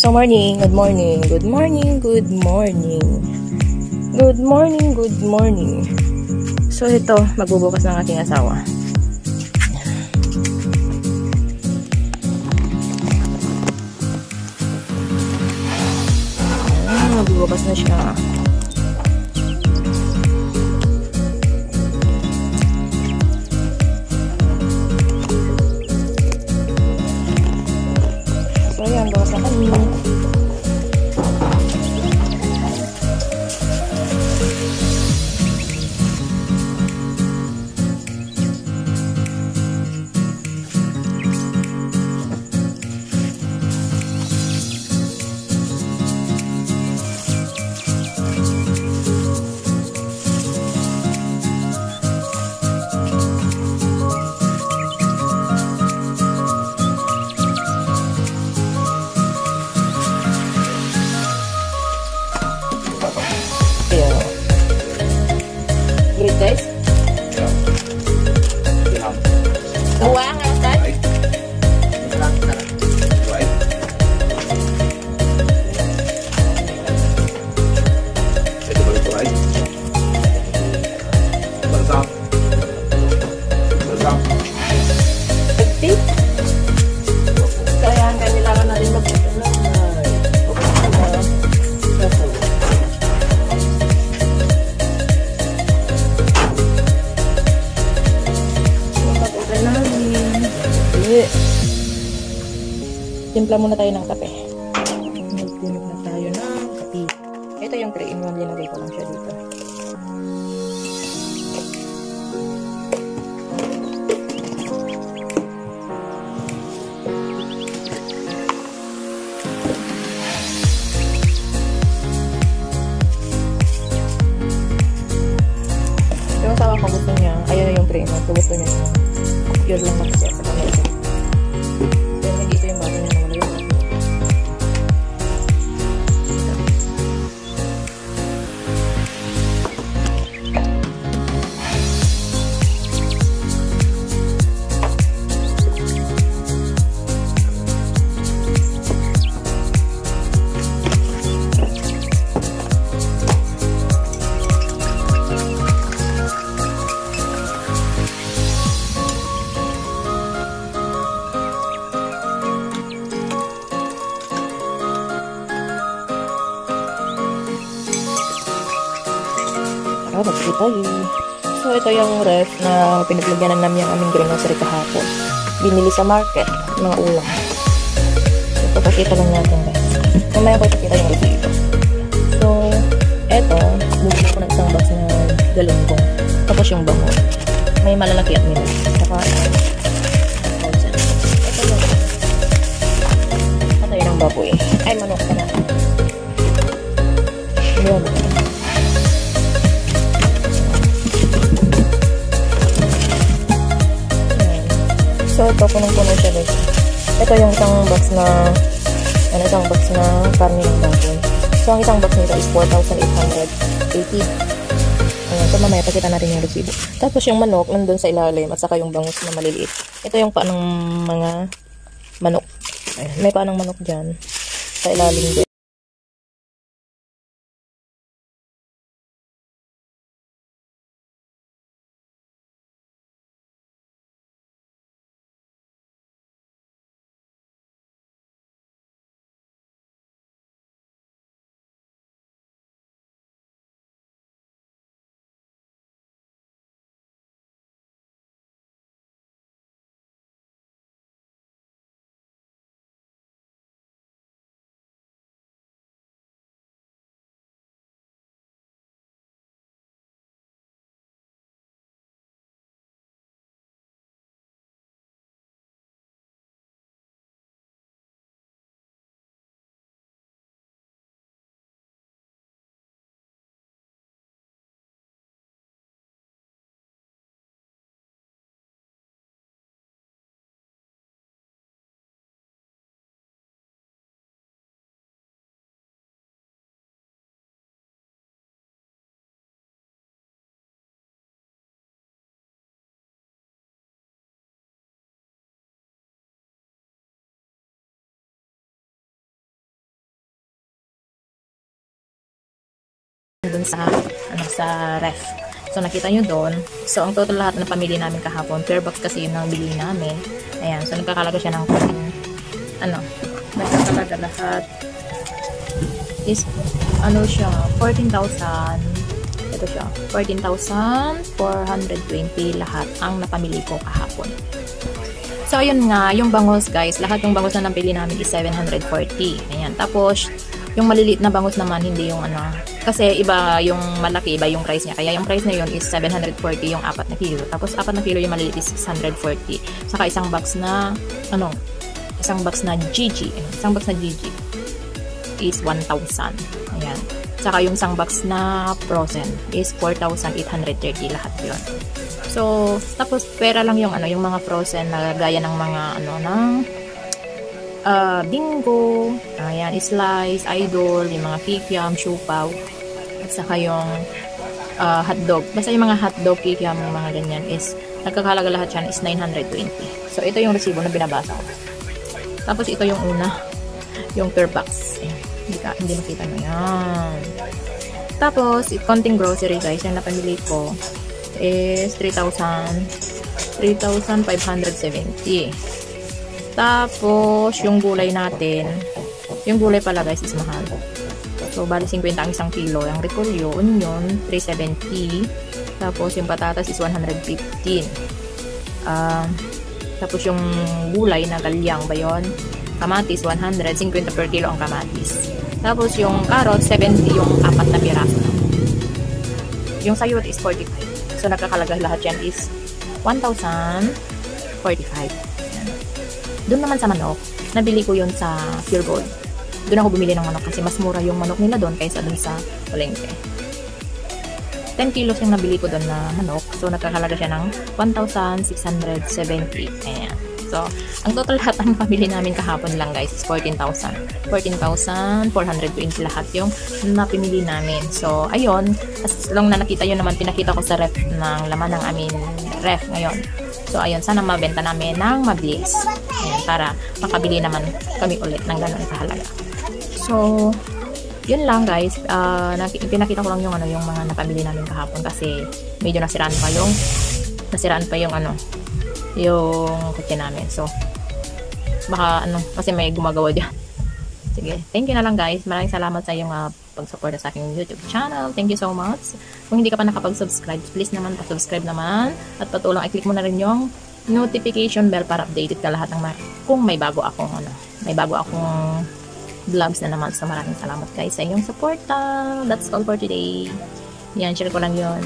So morning, good morning, good morning, good morning. Good morning, good morning. So ito, magbubukas ng aking asawa. Magbubukas na siya. So yan, bukas na kami. Great guys. Dua nga kan? Kaya kailangan na rin magpupunla. Timpla muna tayo ng kape. Magtimpla na tayo ng kape. Ito yung 3-in-1. Linagay ko lang siya dito. Yung asawa ko gusto niya, ayun na yung 3-in-1. So gusto niya pure lang kasi sa kanila. Pero hindi ito yung bago niya na wala yung bago. Magpili tayo. So, ito yung ref na pinaglagyan namin yung aming grocery kahapon. Binili sa market, mga ulam. So, pakita lang natin guys. Mamaya ko ipakita yung review. So, ito, bumili ko ng isang box na galunggong. Tapos yung bango. May malalaki at mini. Saka, ito yung patay ng baboy. Ay, manok ka na. Ayan. So, ito, punong-puno siya guys. Ito yung isang box na karne ng baboy. So, ang isang box nito is 4,880. Ayan, so mamaya pakita natin yung resibo. Tapos yung manok, nandun sa ilalim at saka yung bangus na maliliit. Ito yung paa ng mga manok. Ayan, may paa ng manok dyan sa ilalim din. dun sa, sa ref. So, nakita nyo doon. So, ang total lahat ng pamili namin kahapon, per box kasi yun ang bili namin. Ayan. So, nagkakalaga siya ng nagkakalaga lahat is, siya, 14,000. Ito siya, 14,420 lahat ang napamili ko kahapon. So, ayun nga, yung bangus, guys. Lahat yung bangus na napili namin is 740. Ayan. Tapos, yung maliliit na bangus naman, hindi yung kasi iba yung malaki, iba yung price niya. Kaya yung price na yun is 740 yung 4 na kilo. Tapos 4 na kilo yung maliliit is 640. Saka isang box na, isang box na GG. Isang box na GG is 1,000. Ayan. Saka yung isang box na frozen is 4,830 lahat yun. So, tapos pera lang yung yung mga frozen na gaya ng mga ng bingo, ayan, slice, idol, yung mga kikiam, siopaw, at saka yung hotdog. Basta yung mga hotdog, kikiam, mga ganyan is, nagkakalaga lahat yan is 920. So, ito yung resibo na binabasa ko. Tapos, ito yung una, yung per box. Hindi makita nyo yan. Tapos, konting grocery, guys, yung napamili ko is 3,570. Tapos, yung gulay natin, yung gulay pala guys is mahal. So, bali 50 ang isang kilo. Yung repolyo, onion, 370. Tapos, yung patatas is 115. Tapos, yung gulay na galyang ba yun? Kamatis, 150 per kilo ang kamatis. Tapos, yung carrot, 70 yung 4 na piraso. Yung sayot is 45. So, nagkakalaga lahat yan is 1,045. Doon naman sa manok, nabili ko yun sa Pure Gold. Doon ako bumili ng manok kasi mas mura yung manok nila doon kaysa doon sa palengke. 10 kilos yung nabili ko doon na manok. So, nagkakalaga siya ng 1,670. Ayan. So, ang total lahat ng pamili namin kahapon lang guys is 14,000. 14,420 lahat yung napimili namin. So, ayun. As long na nakita yun naman, pinakita ko sa ref ng laman ng aming ref ngayon. So, ayun, sana mabenta namin ng mabilis. Ayan, para makabili naman kami ulit ng ganun kahalaga. So, yun lang guys. Pinakita ko lang yung yung mga napamili namin kahapon kasi medyo nasiraan pa yung yung kotse namin. So, baka kasi may gumagawa dyan. Sige, thank you na lang guys. Maraming salamat sa iyong pag-support sa aking YouTube channel. Thank you so much. Kung hindi ka pa nakapag-subscribe, please naman pa-subscribe naman. At patulong, i-click mo na rin yung notification bell para updated ka lahat ng kung may bago akong vlogs na naman. So maraming salamat guys sa iyong support. That's all for today. Yan, share ko lang yun.